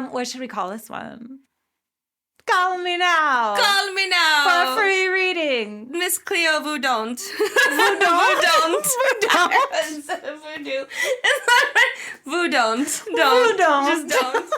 What should we call this one? Call me now. Call me now. For a free reading. Miss Cleo, vous don't. Vous don't? Vous don't. Instead of voodoo. It's not right. Vous don't. Don't. Vous don't. Just don't.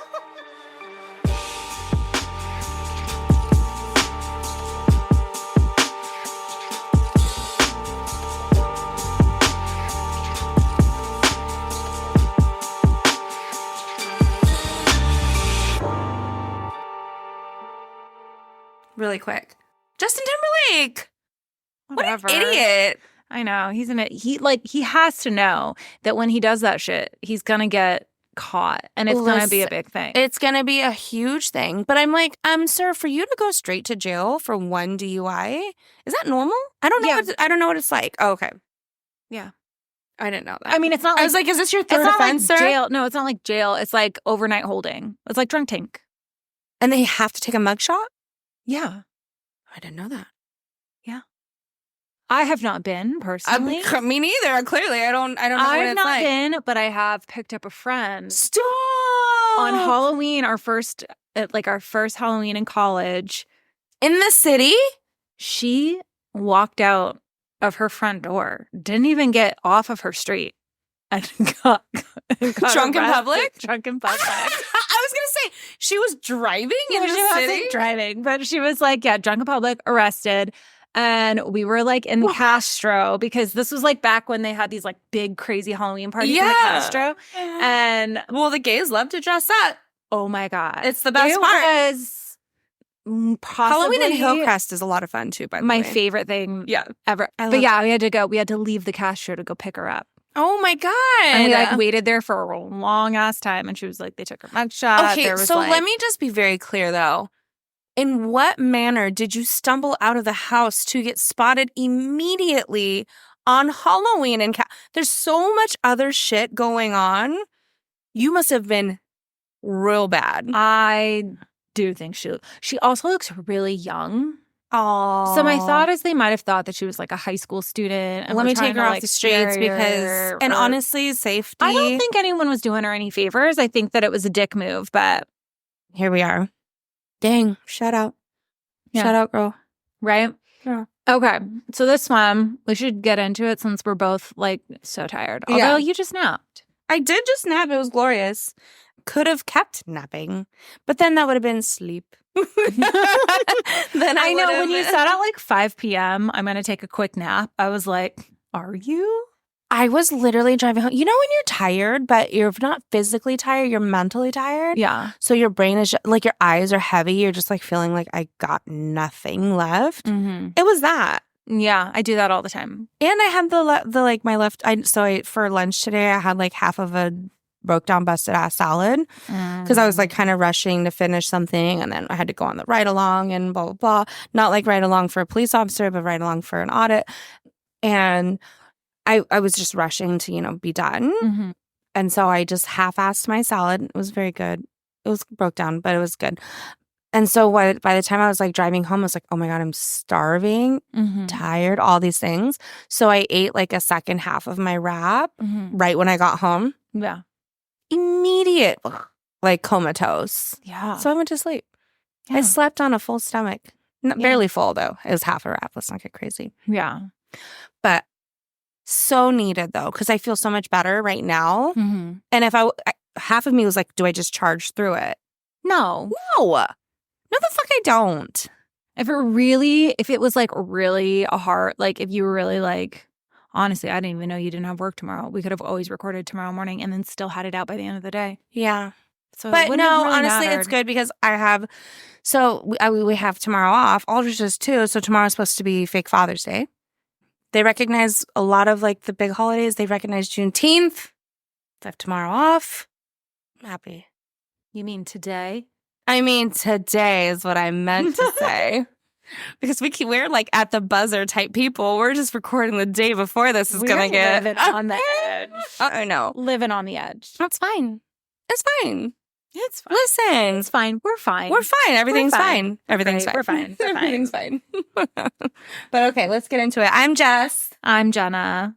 Really quick. Justin Timberlake. Whatever. What an idiot. I know. He has to know that when he does that shit, he's going to get caught and it's going to be a big thing. It's going to be a huge thing. But I'm like, sir, for you to go straight to jail for one DUI, is that normal? I don't know. Yeah. I don't know what it's like. Oh, okay. Yeah. I didn't know that. I mean, it's not like... I was like, is this your third it's not offense, like sir? jail. No, it's not like jail. It's like overnight holding. It's like drunk tank. And they have to take a mugshot? Yeah. I didn't know that. Yeah. I have not been personally. Me neither. Clearly, I don't know what it's like. I've not been, but I have picked up a friend. Stop! On Halloween, our first Halloween in college. In the city? She walked out of her front door, didn't even get off of her street, and got Drunk in public? Drunk in public. I was going to say, she was driving in the she city? wasn't driving, but she was like, yeah, drunk in public, arrested. And we were like in Castro because this was like back when they had these like big crazy Halloween parties in the Castro. And well, the gays love to dress up. Oh my God. It's the best part. It was possibly Halloween in Hillcrest is a lot of fun too, by the way. My favorite thing ever. But we had to go. We had to leave the Castro to go pick her up. Oh my God. And we like waited there for a long ass time. And she was like, they took her mugshot. Okay, so let me just be very clear though. In what manner did you stumble out of the house to get spotted immediately on Halloween? And there's so much other shit going on. You must have been real bad. I do think she also looks really young. Oh, so my thought is they might have thought that she was like a high school student. And let me take her off like the streets because, and honestly, safety. I don't think anyone was doing her any favors. I think that it was a dick move, but here we are. Dang, shout out. Yeah. Shout out, girl. Right? Yeah. Okay. So this one, we should get into it since we're both like so tired. Although you just napped. I did just nap. It was glorious. Could have kept napping, but then that would have been sleep. Then I know when you said at like 5 p.m., I'm going to take a quick nap. I was like, are you? I was literally driving home. You know when you're tired, but you're not physically tired, you're mentally tired? Yeah. So your brain is just, like your eyes are heavy. You're just like feeling like I got nothing left. Mm-hmm. It was that. Yeah, I do that all the time. And I had the like my left. For lunch today, I had like half of a broke down busted ass salad because I was like kind of rushing to finish something, and then I had to go on the ride along and blah blah blah. Not like ride along for a police officer, but ride along for an audit. And I was just rushing to, be done. Mm-hmm. And so I just half-assed my salad. It was very good. It was broke down, but it was good. And so by the time I was like driving home, I was like, oh my God, I'm starving, tired, all these things. So I ate like a second half of my wrap right when I got home. Yeah. Immediate, like comatose. Yeah. So I went to sleep. Yeah. I slept on a full stomach. Barely full though. It was half a wrap. Let's not get crazy. Yeah. But so needed though, because I feel so much better right now. Mm-hmm. And if half of me was like, do I just charge through it? No, the fuck I don't. If it was like really a hard, like if you were really like, honestly, I didn't even know you didn't have work tomorrow. We could have always recorded tomorrow morning and then still had it out by the end of the day. Yeah. So, but no, really honestly, mattered. it's good because I have. So we have tomorrow off. Aldridge does too. So tomorrow's supposed to be fake Father's Day. They recognize a lot of like the big holidays. They recognize Juneteenth. I have tomorrow off. I'm happy. You mean today? I mean today is what I meant to say. Because we're like at the buzzer type people. We're just recording the day before this is going to get. Living on the edge. I know. Living on the edge. That's fine. It's fine. It's fine. Listen. It's fine. We're fine. We're fine. Everything's fine. Everything's fine. We're fine. We're fine. Everything's fine. But okay, let's get into it. I'm Jess. I'm Jenna.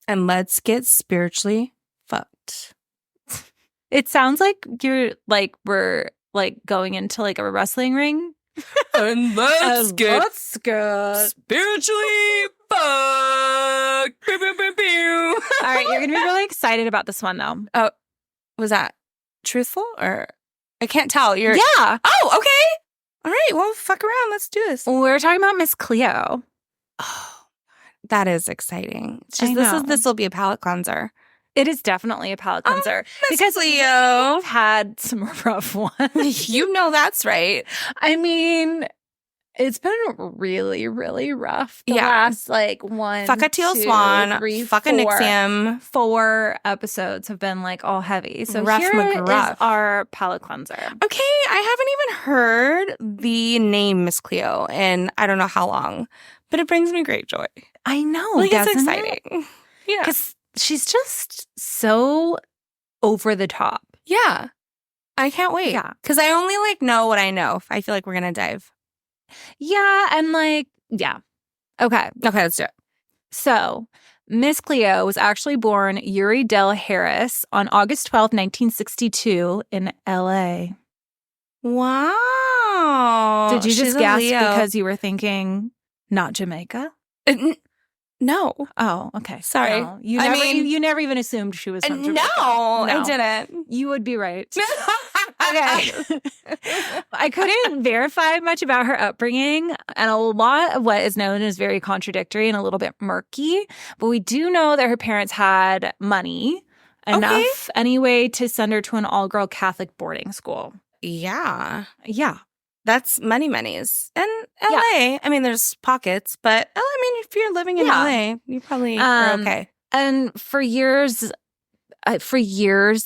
And let's get spiritually fucked. It sounds like you're like we're like going into like a wrestling ring. And let's get spiritually fucked. Pew, pew, pew, pew. All right, you're gonna be really excited about this one though. Oh, was that truthful or I can't tell? You're Yeah. Oh, okay. All right. Well, fuck around. Let's do this. We're talking about Miss Cleo. Oh, that is exciting. It's I just, know. this will be a palate cleanser. It is definitely a palate cleanser Miss Cleo. we've had some rough ones. You know that's right. I mean, it's been really, really rough. The Yeah. last like one, Fuck a teal 2, swan. 3, Fuck a 4. Nixium. 4 episodes have been like all heavy. So Rough here is McGruff. our palate cleanser. Okay, I haven't even heard the name Miss Cleo in I don't know how long, but it brings me great joy. I know. Like, it's doesn't it? exciting. Yeah. Because she's just so over the top. Yeah. I can't wait. Yeah. Because I only like know what I know. I feel like we're going to dive. Yeah. And like, yeah. Okay. Okay, let's do it. So Miss Cleo was actually born Yuri Del Harris on August 12th, 1962 in L.A. Wow. Did you She's just a gasp Leo. because you were thinking not Jamaica? No. Oh, okay. Sorry. No, you I never, mean- you never even assumed she was from Jamaica. No, I didn't. You would be right. Okay. I couldn't verify much about her upbringing, and a lot of what is known is very contradictory and a little bit murky. But we do know that her parents had money, enough anyway, to send her to an all-girl Catholic boarding school. Yeah. Yeah. That's many's. And LA, I mean, there's pockets, but I mean, if you're living in Yeah. LA, you probably are okay. And for years,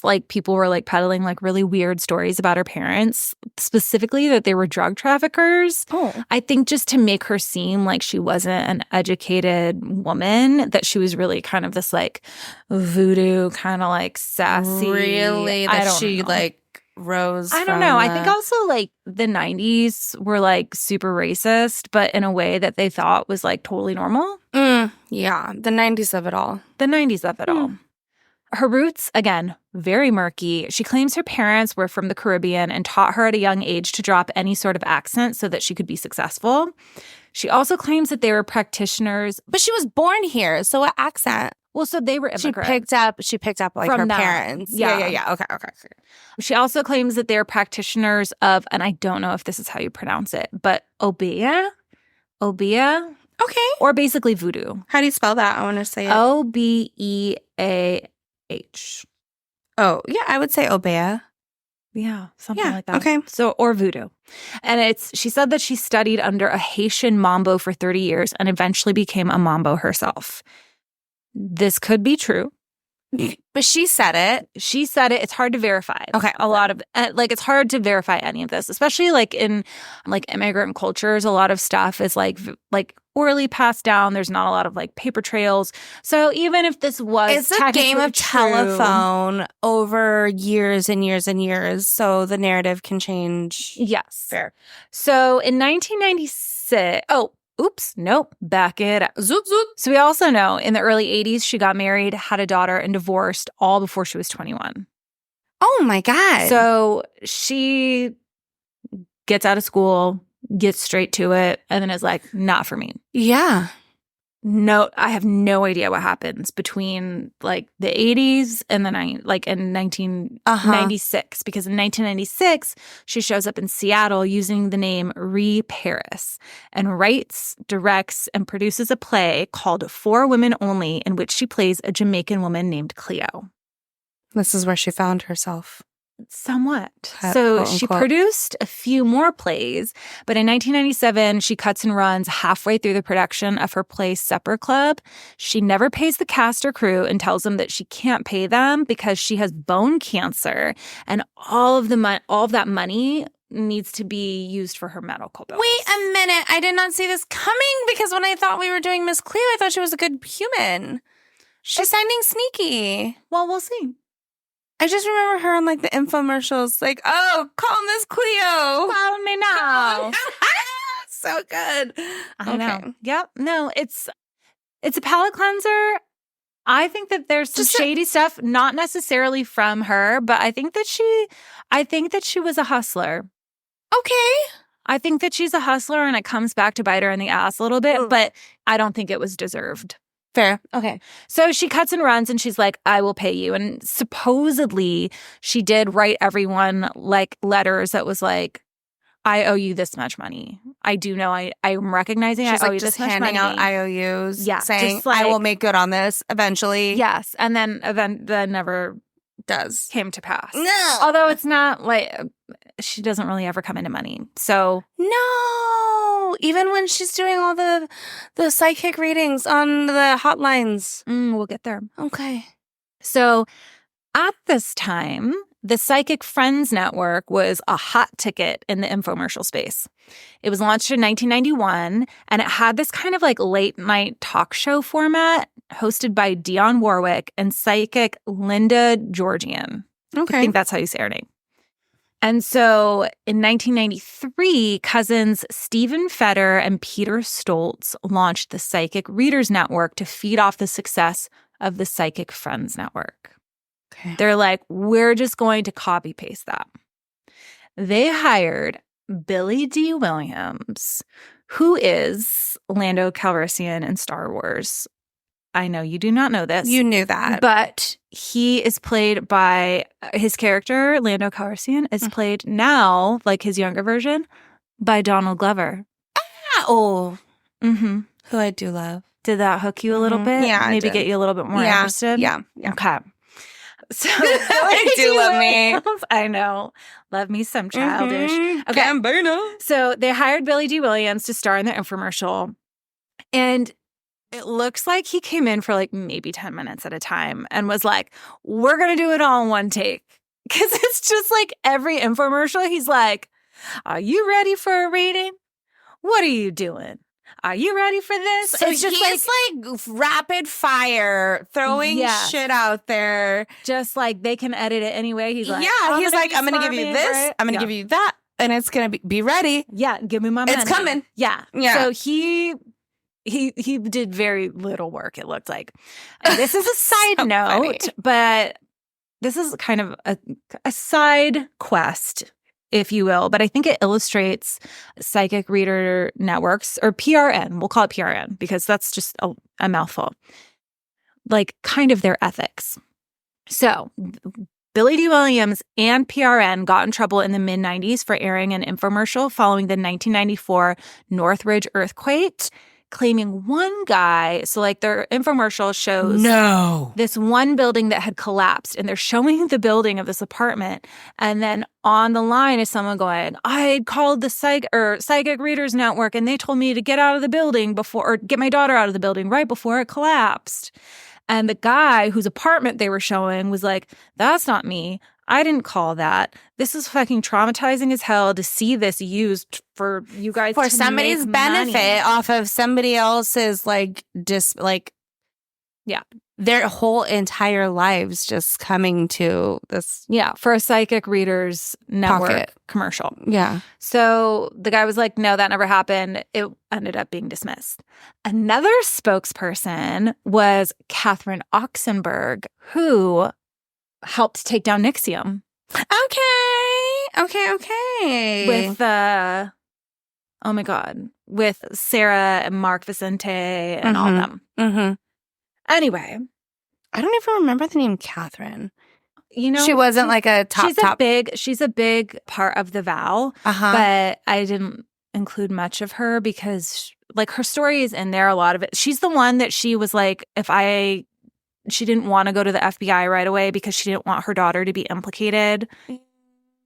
like people were like peddling like really weird stories about her parents, specifically that they were drug traffickers. Oh. I think just to make her seem like she wasn't an educated woman, that she was really kind of this like voodoo kind of like sassy. Really? I That don't she know. like rose I don't from know. I the- think also like the 90s were like super racist, but in a way that they thought was like totally normal. Yeah, the 90s of it all. The 90s of it all. Her roots, again, very murky. She claims her parents were from the Caribbean and taught her at a young age to drop any sort of accent so that she could be successful. She also claims that they were practitioners. But she was born here, so what accent? Well, so they were immigrants. She picked up like From her them. parents. Yeah. Yeah. Okay. She also claims that they're practitioners of, and I don't know if this is how you pronounce it, but Obeah, Okay. or basically voodoo. How do you spell that? I want to say it. Obeah. Oh, yeah, I would say Obeah. Yeah, something Yeah, like that. okay. So, or voodoo. And she said that she studied under a Haitian mambo for 30 years and eventually became a mambo herself. This could be true. But she said it. She said it. It's hard to verify. Okay. A lot of it's hard to verify any of this, especially like in like immigrant cultures. A lot of stuff is like orally passed down. There's not a lot of like paper trails. So even if this was It's a game of true, telephone over years and years and years, so the narrative can change. Yes. Fair. So in 1996, back it up. Zoop, zoop. So we also know in the early 80s, she got married, had a daughter, and divorced all before she was 21. Oh my God. So she gets out of school, gets straight to it, and then is like, not for me. Yeah. No, I have no idea what happens between like the 80s and in 1996, because in 1996 she shows up in Seattle using the name Ree Paris and writes, directs, and produces a play called For Women Only, in which she plays a Jamaican woman named Cleo. This is where she found herself. Somewhat. Quote, So she unquote. produced a few more plays, but in 1997, she cuts and runs halfway through the production of her play Supper Club. She never pays the cast or crew and tells them that she can't pay them because she has bone cancer, and all of that money needs to be used for her medical bills. Wait a minute. I did not see this coming because when I thought we were doing Miss Cleo, I thought she was a good human. She's sounding sneaky. Well, we'll see. I just remember her on like the infomercials, like, oh, call Miss Cleo. Follow me now. So good. I know. Yep. No, it's a palate cleanser. I think that there's some shady stuff, not necessarily from her, but I think that she was a hustler. Okay. I think that she's a hustler and it comes back to bite her in the ass a little bit, but I don't think it was deserved. Fair. Okay. So she cuts and runs and she's like, I will pay you. And supposedly she did write everyone like letters that was like, I owe you this much money. I do know I'm recognizing She's I owe like you just this much handing money. out IOUs, Yeah, saying, just like, I will make good on this eventually. Yes. And then that never Does. came to pass. No. Although it's not like she doesn't really ever come into money. So No. Even when she's doing all the psychic readings on the hotlines. we'll get there. Okay. So at this time, the Psychic Friends Network was a hot ticket in the infomercial space. It was launched in 1991, and it had this kind of like late night talk show format hosted by Dionne Warwick and psychic Linda Georgian. Okay. I think that's how you say her name. And so in 1993, cousins Stephen Feder and Peter Stoltz launched the Psychic Readers Network to feed off the success of the Psychic Friends Network. Okay. They're like, we're just going to copy paste that. They hired Billy D. Williams, who is Lando Calrissian in Star Wars. I know you do not know this. You knew that. But he is played by, his character, Lando Calrissian, is played now, like his younger version, by Donald Glover. Oh. Mm-hmm. Who I do love. Did that hook you a little bit? Yeah, Maybe it did. get you a little bit more interested? Yeah. Okay. So I do love me. I know. Love me some childish. Mhm. Okay. Gambino. So they hired Billy D. Williams to star in the infomercial. And it looks like he came in for like maybe 10 minutes at a time and was like, we're going to do it all in one take. Because it's just like every infomercial, he's like, are you ready for a reading? What are you doing? Are you ready for this? So it's just like rapid fire, throwing Yes. shit out there. just like they can edit it anyway. He's like, yeah, he's like, I'm going to smart give you being this, great." I'm going to Yeah. give you that, and it's going to be ready. Yeah, give me my money. It's coming. Yeah. Yeah. So he did very little work, it looked like. And this is a side So note, funny. but this is kind of a side quest, if you will. But I think it illustrates psychic reader networks, or PRN. We'll call it PRN because that's just a mouthful. Like kind of their ethics. So Billy D. Williams and PRN got in trouble in the mid-90s for airing an infomercial following the 1994 Northridge earthquake, claiming one guy, so like their infomercial shows this one building that had collapsed, and they're showing the building of this apartment, and then on the line is someone going, I called the Psychic Readers Network and they told me to get out of the building or get my daughter out of the building right before it collapsed. And the guy whose apartment they were showing was like, that's not me. I didn't call that. This is fucking traumatizing as hell to see this used for you guys For to somebody's make benefit money. off of somebody else's Yeah. their whole entire lives just coming to this. Yeah, for a Psychic Readers Network Pocket. commercial. Yeah. So the guy was like, no, that never happened. It ended up being dismissed. Another spokesperson was Catherine Oxenberg, who helped take down Nixium Okay. with, oh my God, with Sarah and Mark Vicente and all of them. Mm-hmm. Anyway, I don't even remember the name Catherine. you know, She wasn't like a top. she's a big part of the vow. Uh-huh. But I didn't include much of her because, like, her story is in there, a lot of it. She's the one that she was like, she didn't want to go to the FBI right away because she didn't want her daughter to be implicated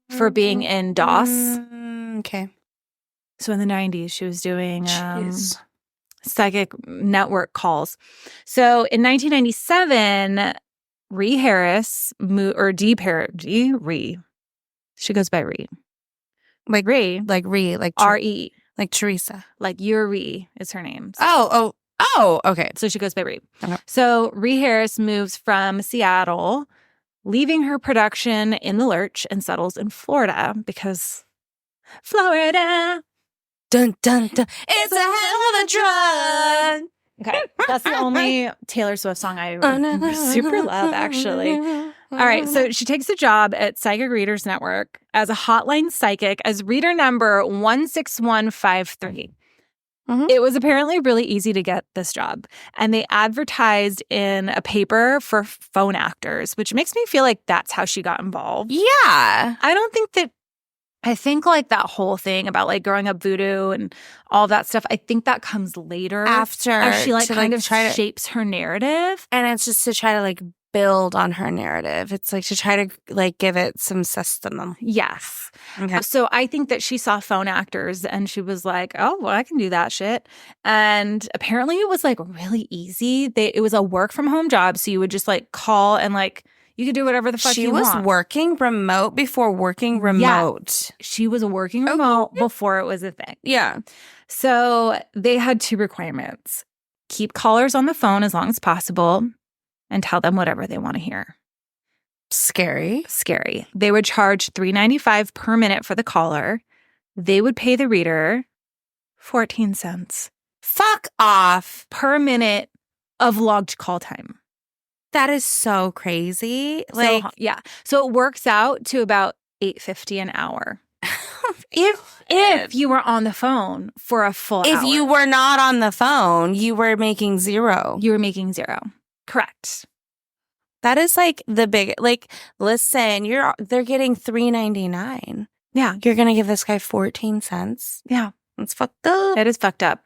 for being in DOS. Okay. So in the 90s, she was doing Jeez. psychic network calls. So in 1997, Ree Harris, Ree. She goes by Ree. Like Ree. Like Ree. Like R-E. Like Teresa. Like Yuri is her name. Oh, okay. So she goes by Ree. Okay. So Ree Harris moves from Seattle, leaving her production in the lurch, and settles in Florida because Florida. Dun, dun, dun. It's a hell of a drug. Okay. That's the only Taylor Swift song I super love, actually. All right. So she takes a job at Psychic Readers Network as a hotline psychic as reader number 16153. Mhm. It was apparently really easy to get this job. And they advertised in a paper for phone actors, which makes me feel like that's how she got involved. Yeah. I think like that whole thing about like growing up voodoo and all that stuff, I think that comes later. After. As she like to, kind like, of try to, shapes her narrative. and it's just to try to like build on her narrative. It's like to try to like give it some sustenance. Yes. Okay. So I think that she saw phone actors and she was like, oh, well, I can do that shit. And apparently it was like really easy. It was a work from home job. So you would just like call and like, you could do whatever the fuck you want. She was working remote before working remote. She was working remote before it was a thing. Yeah. So they had two requirements. Keep callers on the phone as long as possible and tell them whatever they want to hear. Scary. They would charge $3.95 per minute for the caller. They would pay the reader 14 cents. Fuck off. Per minute of logged call time. That is so crazy. Like, So it works out to about $8.50 an hour. If you were on the phone for a full hour. If you were not on the phone, you were making zero. You were making zero. Correct. That is like the big, like, listen, they're getting $3.99. Yeah. You're going to give this guy 14 cents? Yeah. That's fucked up. It is fucked up.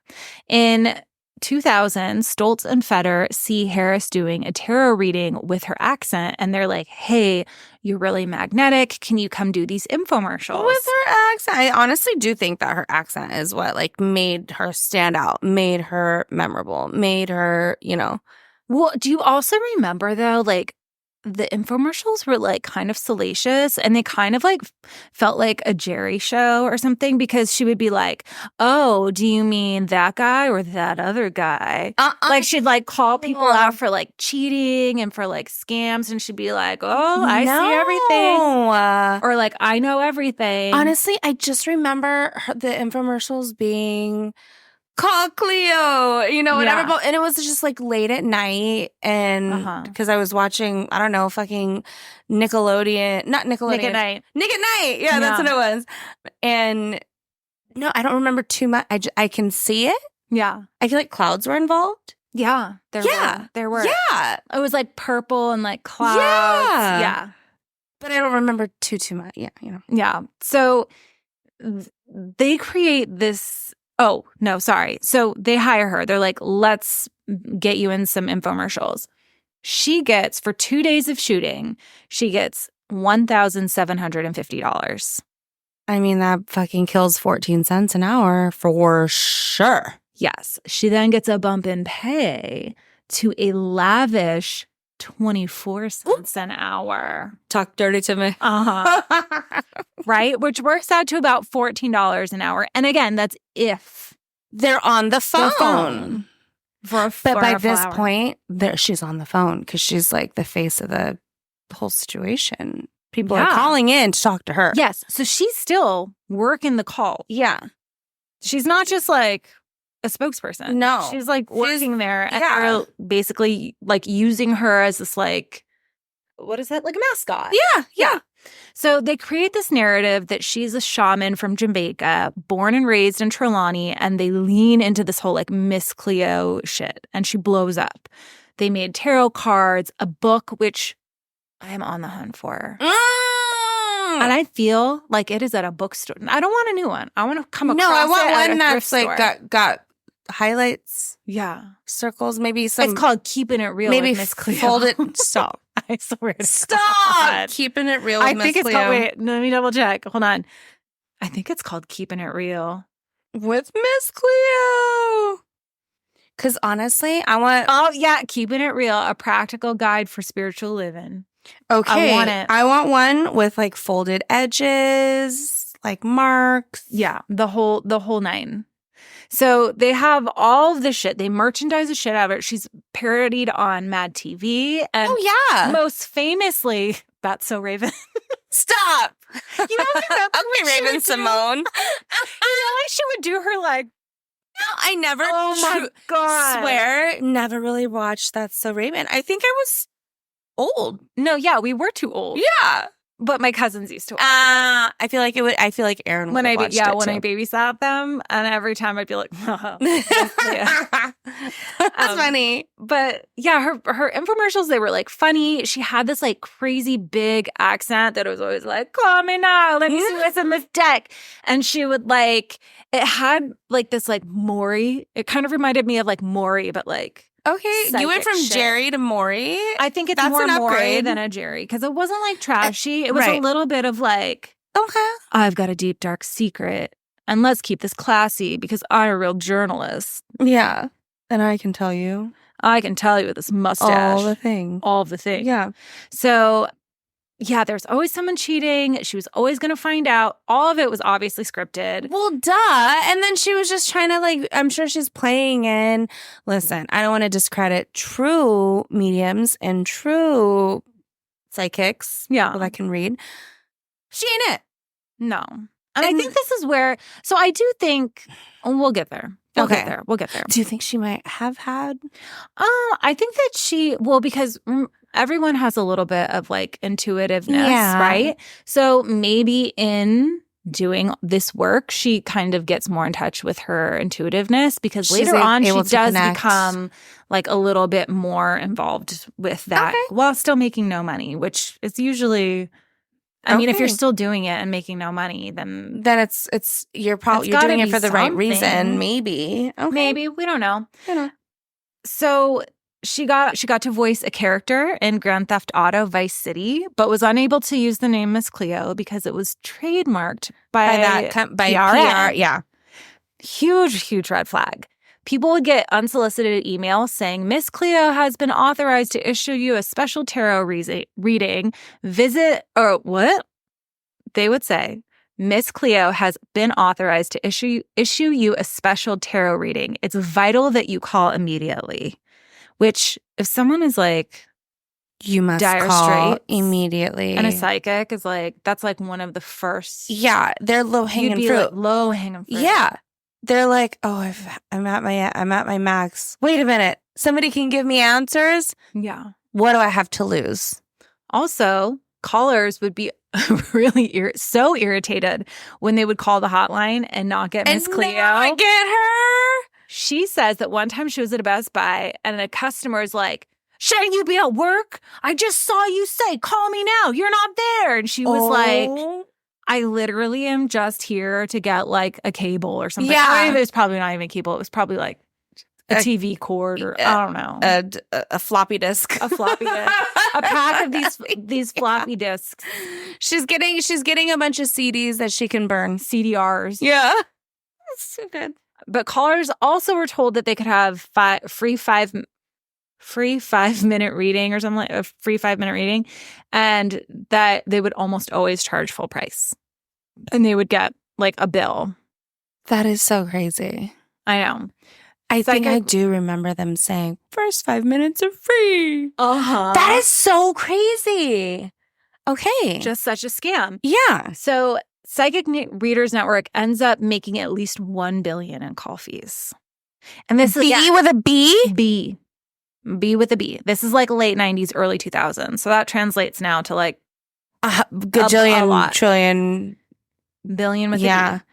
In 2000, Stoltz and Feder see Harris doing a tarot reading with her accent, and they're like, hey, you're really magnetic. Can you come do these infomercials? With her accent. I honestly do think that her accent is what, like, made her stand out, made her memorable, made her, you know. Well, do you also remember, though, like, the infomercials were like kind of salacious and they kind of like felt like a Jerry show or something, because she would be like, oh, do you mean that guy or that other guy? Like she'd like call people out for like cheating and for like scams, and she'd be like, oh, I see everything. Or like, I know everything. Honestly, I just remember the infomercials being call Cleo, you know, whatever. Yeah. And it was just like late at night, and because I was watching, I don't know, fucking Nickelodeon, not Nickelodeon. Nick at Night. Nick at Night. Yeah, that's what it was. And no, I don't remember too much. I can see it. Yeah. I feel like clouds were involved. Yeah. There were. Yeah. It was like purple and like clouds. Yeah. But I don't remember too much. Yeah, you know. Yeah. So they create this. Oh, no, sorry. So they hire her. They're like, let's get you in some infomercials. She gets, for 2 days of shooting, she gets $1,750. I mean, that fucking kills 14 cents an hour for sure. Yes. She then gets a bump in pay to a lavish 24 cents an hour. Talk dirty to me. Right? Which works out to about $14 an hour. And again, that's if they're on the phone. But by this point, she's on the phone because she's like the face of the whole situation. People are calling in to talk to her. Yes. So she's still working the call. Yeah. She's not just like a spokesperson. No. She's like working there, and they're basically like using her as this like, what is that? Like a mascot. Yeah. So they create this narrative that she's a shaman from Jamaica, born and raised in Trelawney, and they lean into this whole like Miss Cleo shit, and she blows up. They made tarot cards, a book, which I am on the hunt for. And I feel like it is at a bookstore. I don't want a new one. I want to come across it. No, I want at one a that's thrift like store. got highlights. Yeah. Circles, maybe some. It's called Keeping It Real maybe with Miss Cleo. Fold it. Stop. I swear to Stop. God. Keeping It Real with Miss Cleo. I think it's called, wait, let me double check. Hold on. I think it's called Keeping It Real. With Miss Cleo. Because honestly, I want. Oh, yeah. Keeping It Real, a practical guide for spiritual living. Okay. I want it. I want one with like folded edges, like marks. Yeah. The whole nine. So they have all of this shit. They merchandise the shit out of it. She's parodied on Mad TV. And most famously, That's So Raven. Stop. You know, Okay, Raven Simone. You know, like she would do her like, I never God. swear, never really watched That's So Raven. I think I was old. No, yeah, we were too old. Yeah. But my cousins used to watch I feel like Aaron would have watched it when too. I babysat them, and every time I'd be like, That's funny. But yeah, her infomercials, they were like funny. She had this like crazy big accent that was always like, call me now, let me see what's in this deck. And she would like, it had like this like Maury. It kind of reminded me of like Maury, but like, okay, you went psychic from shit. Jerry to Maury. I think it's That's more an Maury upgrade. than a Jerry because it wasn't like trashy. It was a Right. little bit of like, Okay. I've got a deep, dark secret. And let's keep this classy because I'm a real journalist. Yeah. And I can tell you I can tell you with this mustache. all the things. All of the things. Yeah. So, yeah, there's always someone cheating. She was always going to find out. All of it was obviously scripted. Well, duh. And then she was just trying to like, I'm sure she's playing in. Listen, I don't want to discredit true mediums and true psychics. Yeah. People that can read. She ain't it. No. And I think this is where, so I do think, we'll get there. We'll Okay. get there. We'll get there. Do you think she might have had? I think that because everyone has a little bit of like intuitiveness, Yeah. right? So maybe in doing this work, she kind of gets more in touch with her intuitiveness because She's later on she able to does connect. become like a little bit more involved with that Okay. while still making no money, which is usually, I mean, if you're Okay. still doing it and making no money, then Then you're It's you're gotta doing it be for the right something. reason. Maybe. Okay. maybe, we don't know. You know. So she got to voice a character in Grand Theft Auto Vice City, but was unable to use the name Miss Cleo because it was trademarked by By PRN. PR. Yeah. Huge red flag. People would get unsolicited emails saying, Miss Cleo has been authorized to issue you a special tarot reading. What? They would say, Miss Cleo has been authorized to issue you a special tarot reading. It's vital that you call immediately. Which, if someone is like, You must dire call straits immediately. and a psychic is like, that's like one of the first. Yeah, they're low You'd hanging be fruit. like low hanging fruit. Yeah, they're like, oh, I'm at my max. Wait a minute, somebody can give me answers. Yeah. What do I have to lose? Also, callers would be really so irritated when they would call the hotline and not get Miss Cleo. I get her. She says that one time she was at a Best Buy and a customer is like, shouldn't you be at work? I just saw you say, call me now. You're not there. And she was like, I literally am just here to get like a cable or something. Yeah. I mean, it was probably not even a cable. It was probably like a TV cord or I don't know. a floppy disk, A floppy disk. A pack of these floppy disks. She's getting a bunch of CDs that she can burn. CDRs. Yeah, that's so good. But callers also were told that they could have free 5-minute reading or something like a free 5-minute reading, and that they would almost always charge full price, and they would get like a bill. That is so crazy. I know. I think I do remember them saying first 5 minutes are free. That is so crazy. Okay, just such a scam. yeah. So Psychic Readers Network ends up making at least $1 billion in call fees, and this is with a B. B with a B. This is like late 90s, early 2000s. So that translates now to like Gajillion, a lot. trillion. billion with a Yeah. B.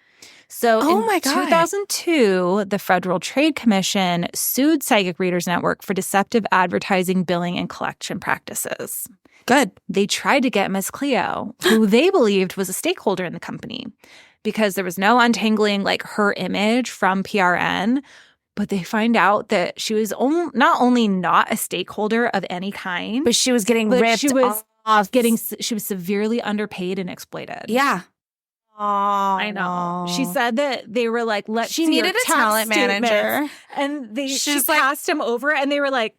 So Oh in my God. 2002, the Federal Trade Commission sued Psychic Readers Network for deceptive advertising, billing, and collection practices. Good. They tried to get Miss Cleo, who they believed was a stakeholder in the company, because there was no untangling like her image from PRN. But they find out that she was not only not a stakeholder of any kind, But she was getting but ripped she was off. she was severely underpaid and exploited. Yeah. Oh, I know. She said that they were like, let's she see your needed a tax talent statements. manager. And she She's like- passed him over and they were like,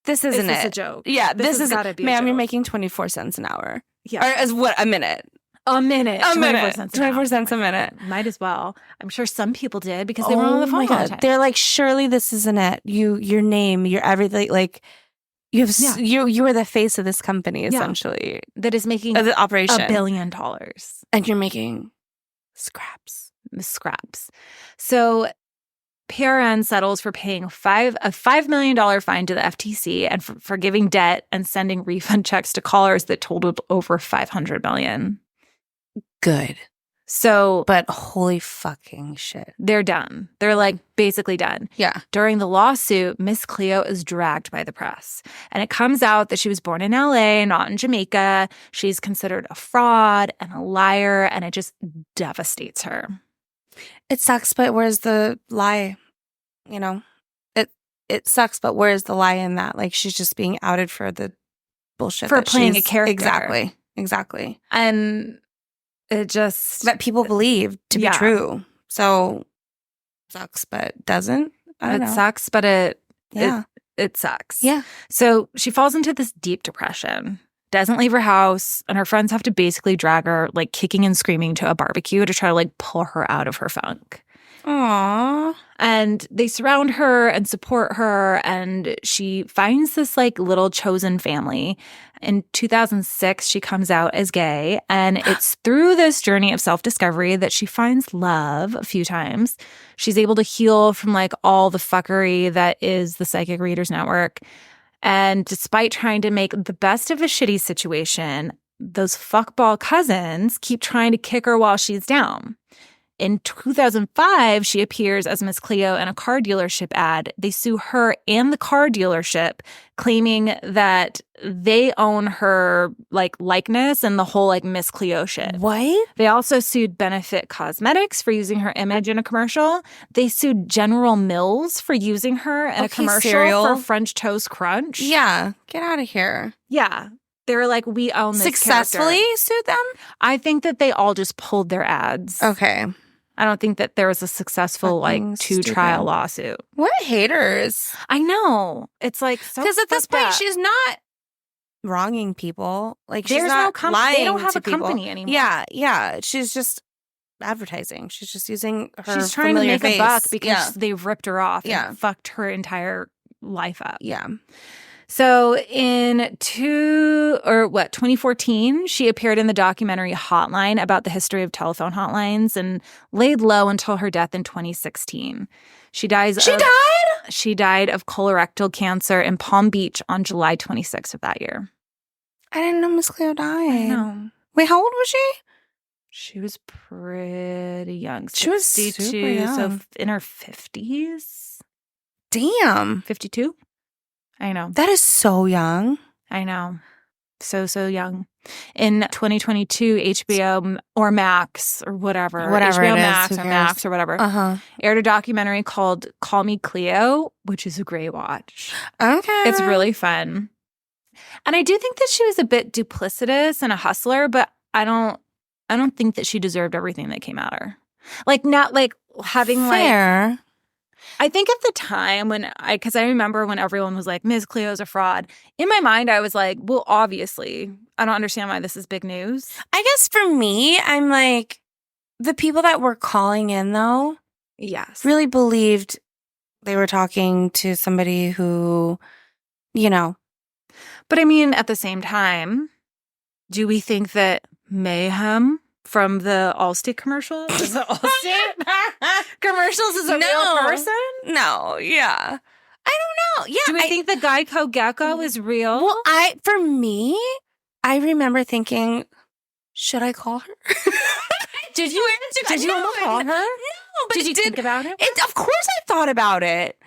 This is isn't this it. a joke? Yeah, This this has is gotta be a ma'am, you're joke. making 24 cents an hour. Yeah. Or as what, a minute? A minute. A 24 minute. cents an 24 hour. cents a minute. Might as well. I'm sure some people did because they were on the phone all the time. They're like, surely this isn't it. Your name, your everything, like you have you are the face of this company essentially. That is making Of the operation. $1 billion. And you're making scraps. Scraps. So PRN settles for paying a $5 million fine to the FTC and for forgiving debt and sending refund checks to callers that totaled over $500 million. Good. So, But holy fucking shit. they're done. They're like basically done. Yeah. During the lawsuit, Miss Cleo is dragged by the press. And it comes out that she was born in LA, not in Jamaica. She's considered a fraud and a liar, and it just devastates her. It sucks, but where's the lie? You know, it sucks, but where's the lie in that? Like, she's just being outed for the bullshit For that playing a she's- character. Exactly. And it just... That people believe to be Yeah. true. So sucks, but doesn't. I don't It know. sucks, but it sucks. Yeah. So she falls into this deep depression, doesn't leave her house, and her friends have to basically drag her, like, kicking and screaming to a barbecue to try to, like, pull her out of her funk. Aww. And they surround her and support her, and she finds this, like, little chosen family. In 2006, she comes out as gay, and it's through this journey of self-discovery that she finds love a few times. She's able to heal from, like, all the fuckery that is the Psychic Readers Network. And despite trying to make the best of a shitty situation, those fuckball cousins keep trying to kick her while she's down. In 2005, she appears as Miss Cleo in a car dealership ad. They sue her and the car dealership, claiming that they own her, like, likeness and the whole, like, Miss Cleo shit. What? They also sued Benefit Cosmetics for using her image in a commercial. They sued General Mills for using her in a Okay, commercial cereal. for French Toast Crunch. Yeah. Get out of here. Yeah. They were like, we own this Successfully character. sued them? I think that they all just pulled their ads. Okay. I don't think that there was a successful, Fucking like, two-trial lawsuit. What haters? I know. It's like so Because at this fucked point, up. she's not wronging people. Like, she's There's not no company. lying They don't have to a people. company anymore. Yeah. She's just advertising. She's just using her She's trying to familiar make face. a buck because Yeah. they've ripped her off Yeah. and fucked her entire life up. Yeah. So in 2014, she appeared in the documentary Hotline about the history of telephone hotlines and laid low until her death in 2016. She died of colorectal cancer in Palm Beach on July 26th of that year. I didn't know Miss Cleo died. No. Wait, how old was she? She was pretty young. She was 62, super young. so in her 50s. Damn. 52? I know. That is so young. I know. So young. In 2022, HBO or Max or whatever Whatever HBO it is, Max who or cares? Max or whatever, Uh-huh. aired a documentary called Call Me Cleo, which is a great watch. Okay. It's really fun. And I do think that she was a bit duplicitous and a hustler, but I don't think that she deserved everything that came at her. Like, not like having fair. I think at the time because I remember when everyone was like, Ms. Cleo's a fraud. In my mind, I was like, well, obviously, I don't understand why this is big news. I guess for me, I'm like, the people that were calling in, though, Yes. really believed they were talking to somebody who, you know. But I mean, at the same time, do we think that Mayhem from the Allstate commercials is the Allstate commercials is a real person? No, yeah. I don't know. Yeah. Do we think the Geico Gecko is real? Well, for me, I remember thinking, should I call her? Did you almost call her? No, but Did you think about it? Of course I thought about it.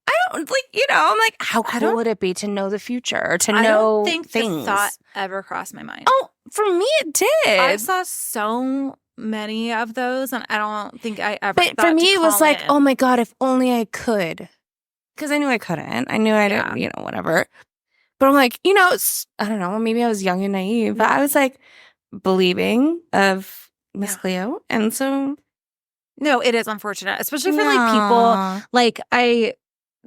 I don't, I'm like, how cool would it be to know the future, to know I don't think things? the thought ever crossed my mind. Oh, for me it did. I saw so many of those, and I don't think I ever. But for thought me, to it was call like, in. oh my God, if only I could. Because I knew I couldn't. I knew I didn't, whatever. But I'm like, I don't know, maybe I was young and naive, but I was like believing of Miss Cleo. And so. No, it is unfortunate, especially for like people. Like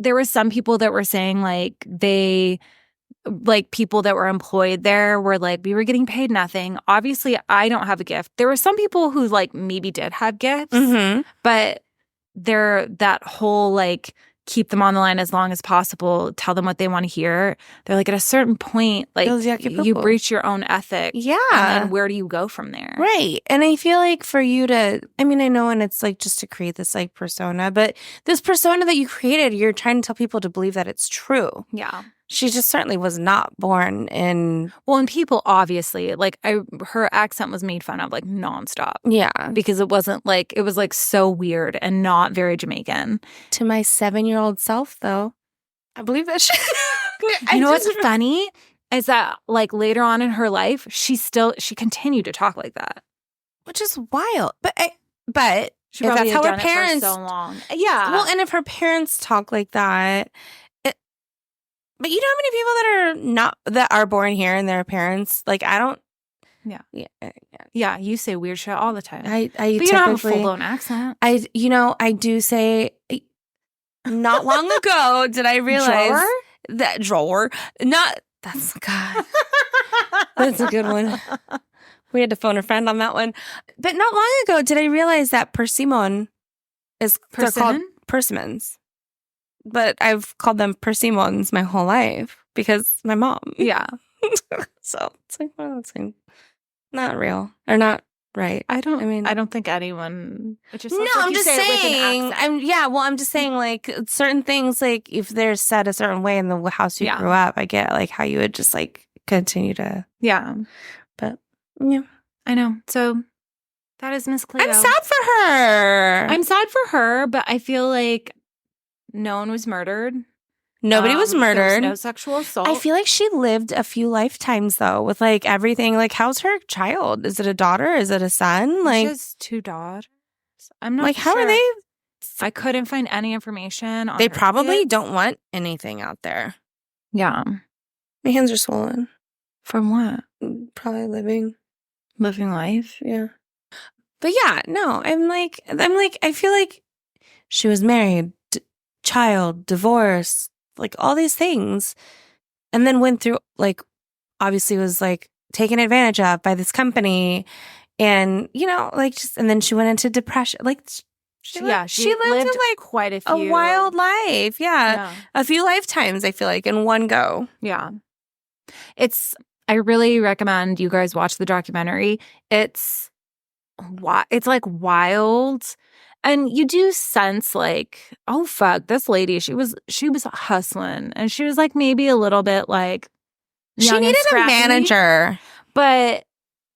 there were some people that were saying like people that were employed there were like, we were getting paid nothing. Obviously, I don't have a gift. There were some people who like maybe did have gifts, Mm-hmm. but that whole like keep them on the line as long as possible, tell them what they want to hear. They're like, at a certain point, like, Those yucky you poo-poo. breach your own ethic. Yeah. And then where do you go from there? Right. And I feel like for you to, I mean, I know, and it's like just to create this like persona, but this persona that you created, you're trying to tell people to believe that it's true. Yeah. She just certainly was not born in. Well, and people obviously, like, her accent was made fun of, like, nonstop. Yeah. Because it wasn't like, it was like so weird and not very Jamaican. To my 7-year-old self, though, I believe that shit. You know what's funny is that, like, later on in her life, she continued to talk like that. Which is wild. But She if probably that's had how her done it parents. for so long. Yeah. Well, and if her parents talk like that. But you know how many people that are born here and their parents, like, I don't. Yeah. Yeah. Yeah, you say weird shit all the time. I but you don't have a full-blown accent. I do say, not long ago did I realize that drawer. That's a good one. We had to phone a friend on that one. But not long ago did I realize that persimmon they're called persimmons. But I've called them persimmons my whole life because my mom. Yeah. So it's like one of those things. Not real or not right. I don't think anyone. It just No, looks like I'm you just say it with an saying. accent. I'm just saying, like, certain things, like if they're said a certain way in the house you grew up, I get like how you would just like continue to. Yeah. But yeah, I know. So that is Miss Cleo. I'm sad for her. I'm sad for her, but I feel like no one was murdered. Nobody was murdered. There was no sexual assault. I feel like she lived a few lifetimes though, with like everything. Like, how's her child? Is it a daughter? Is it a son? Like, she has 2 daughters. I'm not like sure. how are they? I couldn't find any information on They her probably kids. don't want anything out there. Yeah. My hands are swollen. From what? Probably living life. Yeah. But yeah, no, I'm like, I feel like she was married, child, divorce, like all these things. And then went through, like, obviously was like taken advantage of by this company. And, you know, like just, and then she went into depression. Like, she lived like quite a a few. wild life. Yeah. A few lifetimes, I feel like, in one go. Yeah. I really recommend you guys watch the documentary. It's like wild. And you do sense like, oh fuck, this lady, she was hustling. And she was like maybe a little bit like she needed a manager. But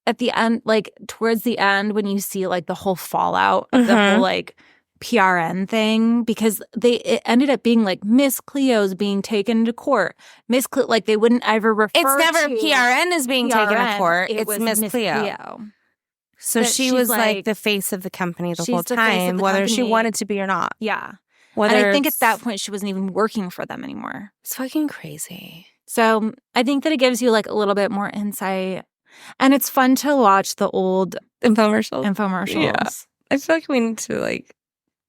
at the end, like towards the end, when you see like the whole fallout of the whole like PRN thing, because it ended up being like Miss Cleo's being taken to court. Like they wouldn't ever refer It's never to PRN is being taken to court. It It's was Miss Cleo. So But she she's was like the face of the company the whole the face of time, the whether she company. wanted to be or not. Yeah. Whether and I think at that point she wasn't even working for them anymore. It's fucking crazy. So I think that it gives you like a little bit more insight. And it's fun to watch the old infomercials. Yeah. I feel like we need to like.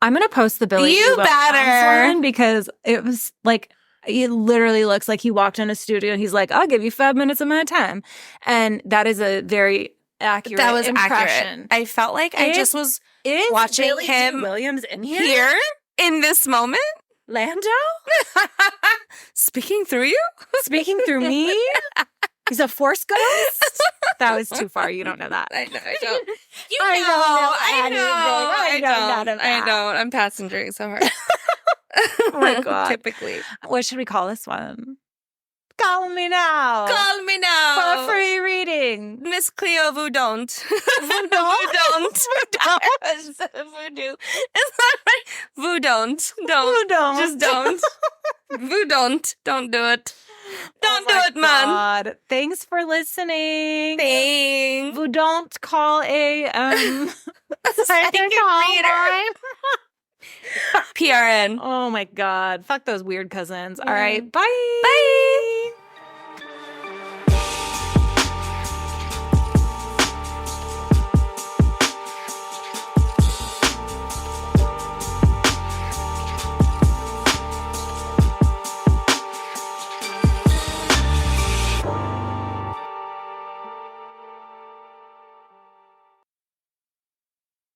I'm going to post the Billy. You better. One because it was like, it literally looks like he walked in a studio and he's like, I'll give you 5 minutes of my time. And that is a very accurate impression. Accurate. I felt like I just was watching Billy him Williams in here in this moment. Lando speaking through you, speaking through me. He's a force ghost. That was too far. You don't know that. I know. I don't. I don't. I'm passengering so hard. Oh my God. Typically. What should we call this one? Call me now. Call me now. For a free reading. Miss Cleo, vous don't. Vous don't? Voodoo. It's not right. Vous don't. Don't. Vous don't. Just don't. Vous don't. Don't do it. Don't do it, man. God. Thanks for listening. Thanks. Vous don't call a psychic reader. PRN. Oh my God. Fuck those weird cousins. All right. Bye. Bye.